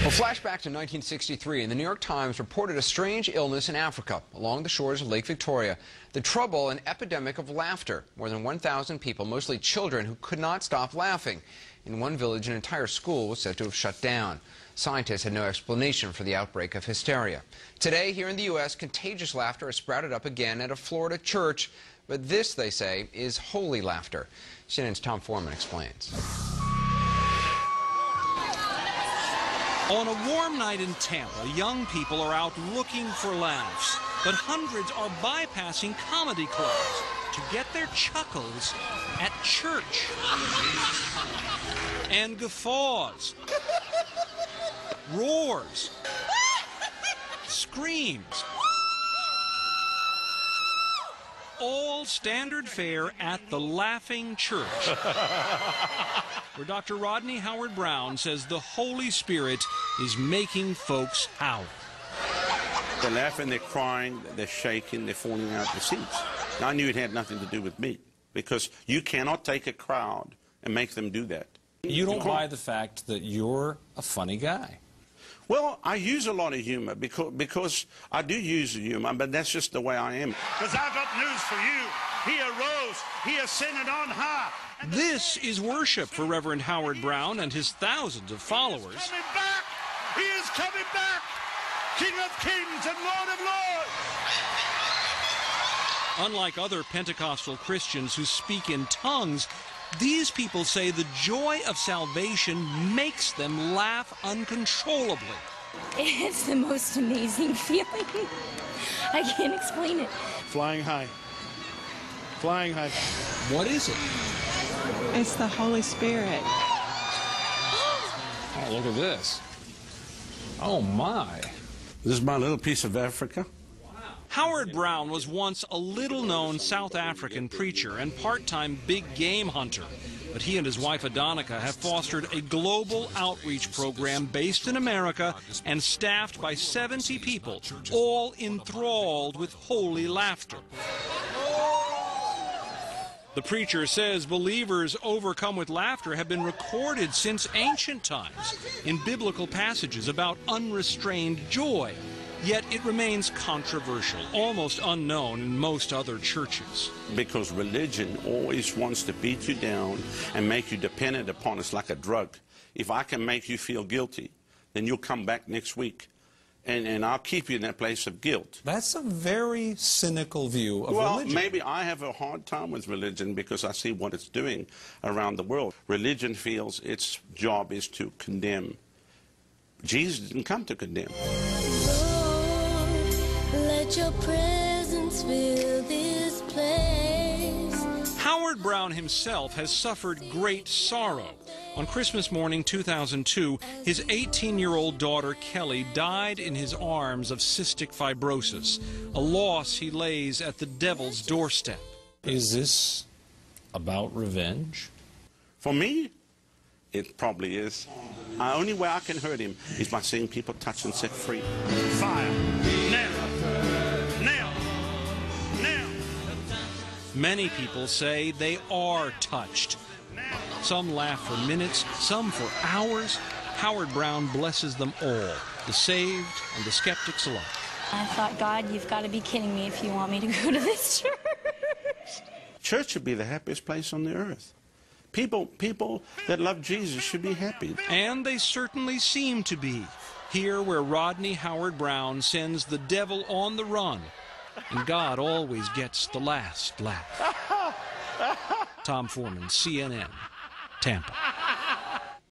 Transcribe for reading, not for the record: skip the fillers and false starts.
Well, flashback to 1963, and the New York Times reported a strange illness in Africa along the shores of Lake Victoria. The trouble, an epidemic of laughter. More than 1,000 people, mostly children, who could not stop laughing. In one village, an entire school was said to have shut down. Scientists had no explanation for the outbreak of hysteria. Today, here in the U.S., contagious laughter has sprouted up again at a Florida church. But this, they say, is holy laughter. CNN's Tom Foreman explains. On a warm night in Tampa, young people are out looking for laughs, but hundreds are bypassing comedy clubs to get their chuckles at church. And guffaws, roars, screams, all standard fare at the Laughing Church, where Dr. Rodney Howard-Browne says the Holy Spirit is making folks howl. They're laughing, they're crying, they're shaking, they're falling out of the seats. I knew it had nothing to do with me, because you cannot take a crowd and make them do that. You don't buy the fact that you're a funny guy. Well, I use a lot of humor because I do use humor, but that's just the way I am. Because I've got news for you. He arose, he ascended on high. This is worship for Reverend Howard-Browne and his thousands of followers. He's coming back. He is coming back. King of kings and Lord of lords. Unlike other Pentecostal Christians who speak in tongues, these people say the joy of salvation makes them laugh uncontrollably. It's the most amazing feeling. I can't explain it. Flying high. Flying high. What is it? It's the Holy Spirit. Oh, look at this. Oh, my. This is my little piece of Africa. Howard-Browne was once a little-known South African preacher and part-time big game hunter. But he and his wife Adonica have fostered a global outreach program based in America and staffed by 70 people, all enthralled with holy laughter. The preacher says believers overcome with laughter have been recorded since ancient times in biblical passages about unrestrained joy. Yet it remains controversial, almost unknown in most other churches. Because religion always wants to beat you down and make you dependent upon us like a drug. If I can make you feel guilty, then you'll come back next week. And I'll keep you in that place of guilt. That's a very cynical view of religion. Well, maybe I have a hard time with religion because I see what it's doing around the world. Religion feels its job is to condemn. Jesus didn't come to condemn. Let your presence fill this place. Howard-Browne himself has suffered great sorrow. On Christmas morning 2002, his 18-year-old daughter Kelly died in his arms of cystic fibrosis, a loss he lays at the devil's doorstep. Is this about revenge? For me, it probably is. The only way I can hurt him is by seeing people touched and set free. Fire. Now. Now. Now. Many people say they are touched. Some laugh for minutes, some for hours. Howard-Browne blesses them all, the saved and the skeptics alike. I thought, God, you've got to be kidding me if you want me to go to this church. Church should be the happiest place on the earth. People that love Jesus should be happy. And they certainly seem to be. Here where Rodney Howard-Browne sends the devil on the run, and God always gets the last laugh. Tom Foreman, CNN, Tampa.